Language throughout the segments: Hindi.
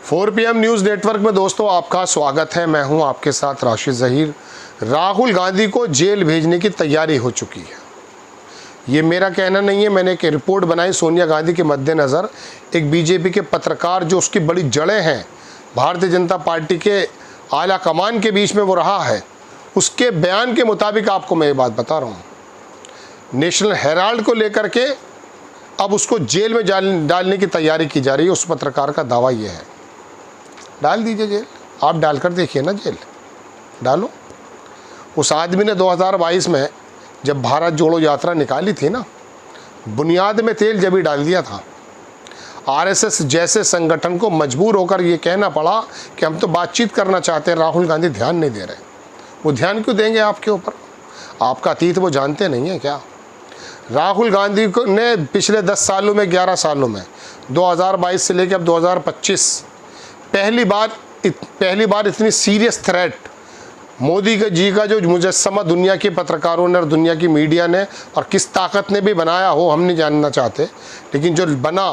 4 PM न्यूज़ नेटवर्क में दोस्तों आपका स्वागत है। मैं हूं आपके साथ राशिद ज़हीर। राहुल गांधी को जेल भेजने की तैयारी हो चुकी है। ये मेरा कहना नहीं है, मैंने एक रिपोर्ट बनाई सोनिया गांधी के मद्देनज़र। एक बीजेपी के पत्रकार जो उसकी बड़ी जड़ें हैं भारतीय जनता पार्टी के आला कमान के बीच में वो रहा है, उसके बयान के मुताबिक आपको मैं ये बात बता रहा हूँ। नेशनल हेराल्ड को लेकर के अब उसको जेल में डालने की तैयारी की जा रही है। उस पत्रकार का दावा ये है। डाल दीजिए जेल, आप डालकर देखिए ना, जेल डालो। उस आदमी ने 2022 में जब भारत जोड़ो यात्रा निकाली थी ना, बुनियाद में तेल जब ही डाल दिया था। आरएसएस जैसे संगठन को मजबूर होकर ये कहना पड़ा कि हम तो बातचीत करना चाहते हैं, राहुल गांधी ध्यान नहीं दे रहे। वो ध्यान क्यों देंगे आपके ऊपर? आपका अतीत वो जानते नहीं है क्या? राहुल गांधी को ने पिछले 10 सालों में 11 सालों में 2022 से लेकर अब 2025 पहली बार इतनी सीरियस थ्रेट मोदी जी का जो मुजस्समा दुनिया के पत्रकारों ने और दुनिया की मीडिया ने और किस ताकत ने भी बनाया हो हम नहीं जानना चाहते, लेकिन जो बना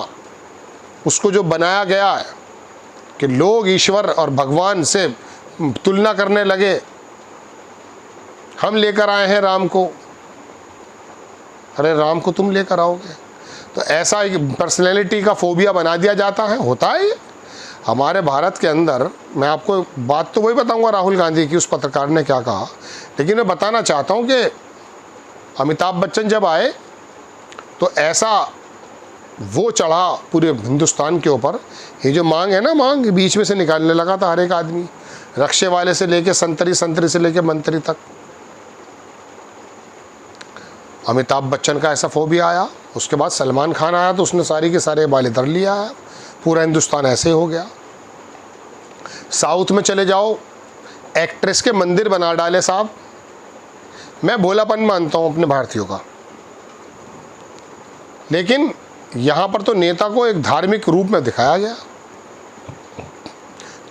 उसको जो बनाया गया है कि लोग ईश्वर और भगवान से तुलना करने लगे। हम लेकर आए हैं राम को, अरे राम को तुम लेकर आओगे? तो ऐसा एक पर्सनैलिटी का फोबिया बना दिया जाता है। होता है ये हमारे भारत के अंदर। मैं आपको बात तो वही बताऊंगा राहुल गांधी की, उस पत्रकार ने क्या कहा, लेकिन मैं बताना चाहता हूं कि अमिताभ बच्चन जब आए तो ऐसा वो चढ़ा पूरे हिंदुस्तान के ऊपर। ये जो मांग है ना, मांग बीच में से निकालने लगा था हर एक आदमी, रक्शे वाले से लेके संतरी से लेके मंत्री तक। अमिताभ बच्चन का ऐसा फोबिया आया। उसके बाद सलमान खान आया तो उसने सारी के सारे बाल इधर लिया है। पूरा हिंदुस्तान ऐसे हो गया। साउथ में चले जाओ, एक्ट्रेस के मंदिर बना डाले साहब। मैं भोलापन मानता हूं अपने भारतीयों का, लेकिन यहां पर तो नेता को एक धार्मिक रूप में दिखाया गया।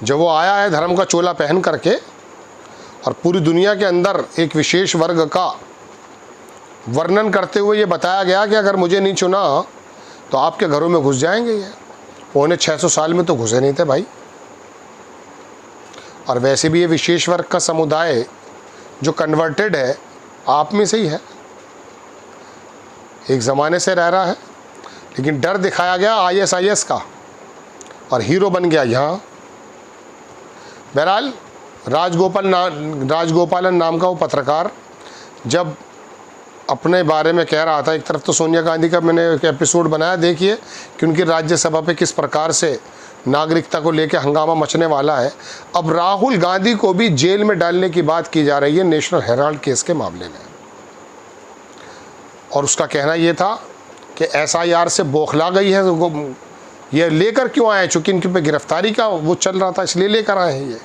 जब वो आया है धर्म का चोला पहन करके और पूरी दुनिया के अंदर एक विशेष वर्ग का वर्णन करते हुए ये बताया गया कि अगर मुझे नहीं चुना तो आपके घरों में घुस जाएंगे। ये उन्हें 600 साल में तो घुसे नहीं थे भाई। और वैसे भी ये विशेष वर्ग का समुदाय जो कन्वर्टेड है आप में से ही है, एक ज़माने से रह रहा है, लेकिन डर दिखाया गया ISIS का और हीरो बन गया यहाँ। बहरहाल राजगोपालन नाम का वो पत्रकार जब अपने बारे में कह रहा था, एक तरफ तो सोनिया गांधी का मैंने एक एपिसोड बनाया, देखिए कि उनकी राज्यसभा पे किस प्रकार से नागरिकता को लेकर हंगामा मचने वाला है। अब राहुल गांधी को भी जेल में डालने की बात की जा रही है नेशनल हेराल्ड केस के मामले में। और उसका कहना यह था कि SIR से बौखला गई है, ये लेकर क्यों आए? चूँकि इनके पे गिरफ्तारी का वो चल रहा था इसलिए लेकर आए हैं ये।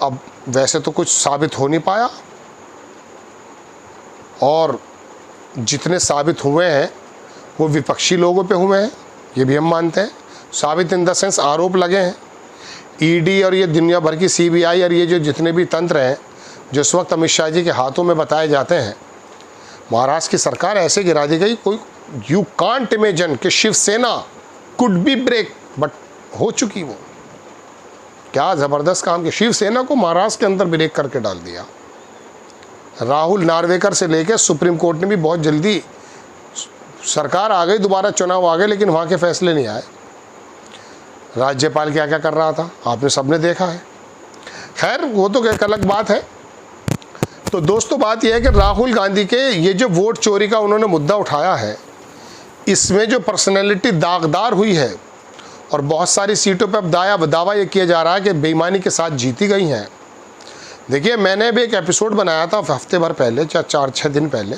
अब वैसे तो कुछ साबित हो नहीं पाया, और जितने साबित हुए हैं वो विपक्षी लोगों पे हुए हैं, ये भी हम मानते हैं। साबित इन द सेंस आरोप लगे हैं। ED और ये दुनिया भर की CBI और ये जो जितने भी तंत्र हैं जो इस वक्त अमित शाह जी के हाथों में बताए जाते हैं, महाराष्ट्र की सरकार ऐसे गिरा दी गई, कोई यू कांट इमेजिन कि Shivsena could be break, but हो चुकी वो। क्या ज़बरदस्त काम कि शिवसेना को महाराष्ट्र के अंदर ब्रेक करके डाल दिया। राहुल नार्वेकर से लेकर सुप्रीम कोर्ट ने भी बहुत जल्दी, सरकार आ गई, दोबारा चुनाव आ गए, लेकिन वहाँ के फैसले नहीं आए। राज्यपाल क्या क्या कर रहा था आपने सबने देखा है। खैर वो तो एक अलग बात है। तो दोस्तों बात यह है कि राहुल गांधी के ये जो वोट चोरी का उन्होंने मुद्दा उठाया है, इसमें जो पर्सनैलिटी दागदार हुई है और बहुत सारी सीटों पर अब दावा ये किया जा रहा है कि बेईमानी के साथ जीती गई हैं। देखिए मैंने भी एक एपिसोड बनाया था हफ्ते भर पहले, 4-6 दिन पहले।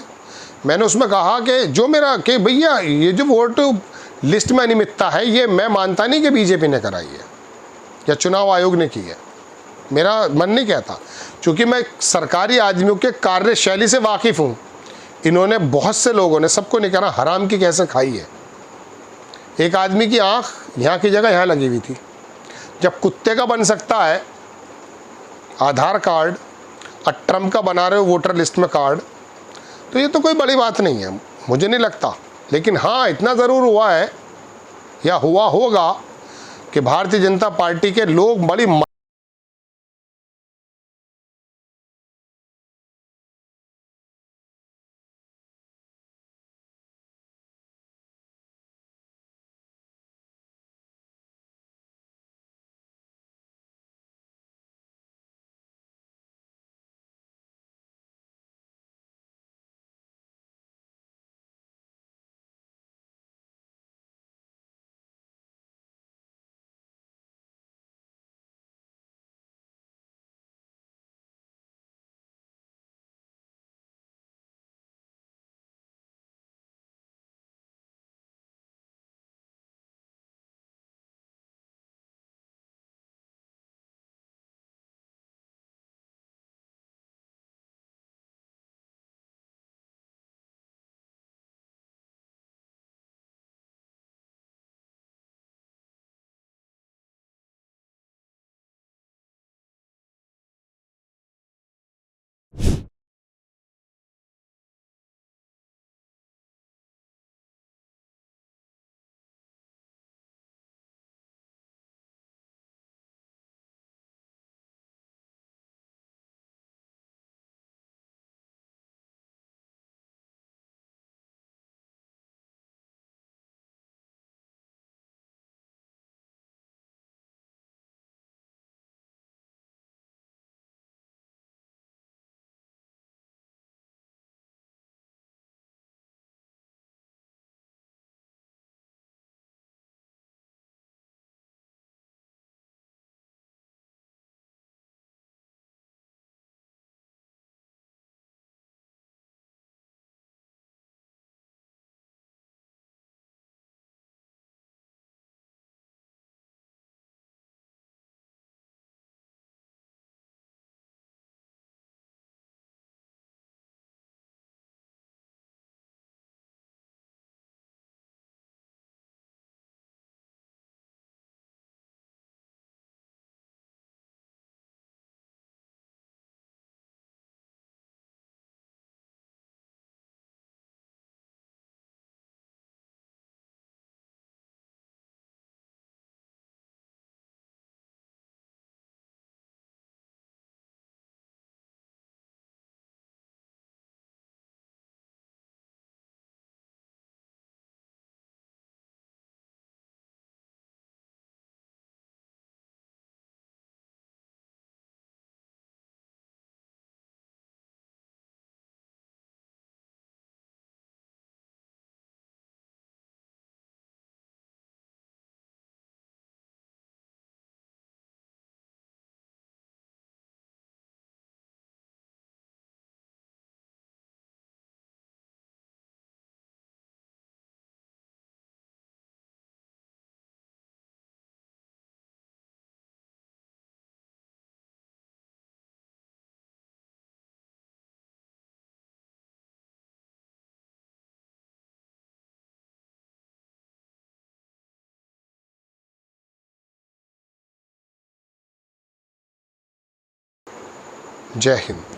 मैंने उसमें कहा कि जो मेरा कि भैया ये जो वोट लिस्ट में अनियमितता है, ये मैं मानता नहीं कि बीजेपी ने कराई है या चुनाव आयोग ने की है। मेरा मन नहीं कहता, क्योंकि मैं सरकारी आदमियों के कार्यशैली से वाकिफ़ हूँ। इन्होंने बहुत से लोगों ने, सबको नहीं कहना, हराम की कैसे खाई है। एक आदमी की आँख यहाँ की जगह यहाँ लगी हुई थी। जब कुत्ते का बन सकता है आधार कार्ड और ट्रम्प का बना रहे हो वोटर लिस्ट में कार्ड, तो ये तो कोई बड़ी बात नहीं है, मुझे नहीं लगता। लेकिन हाँ इतना ज़रूर हुआ है या हुआ होगा कि भारतीय जनता पार्टी के लोग बड़ी जय हिंद।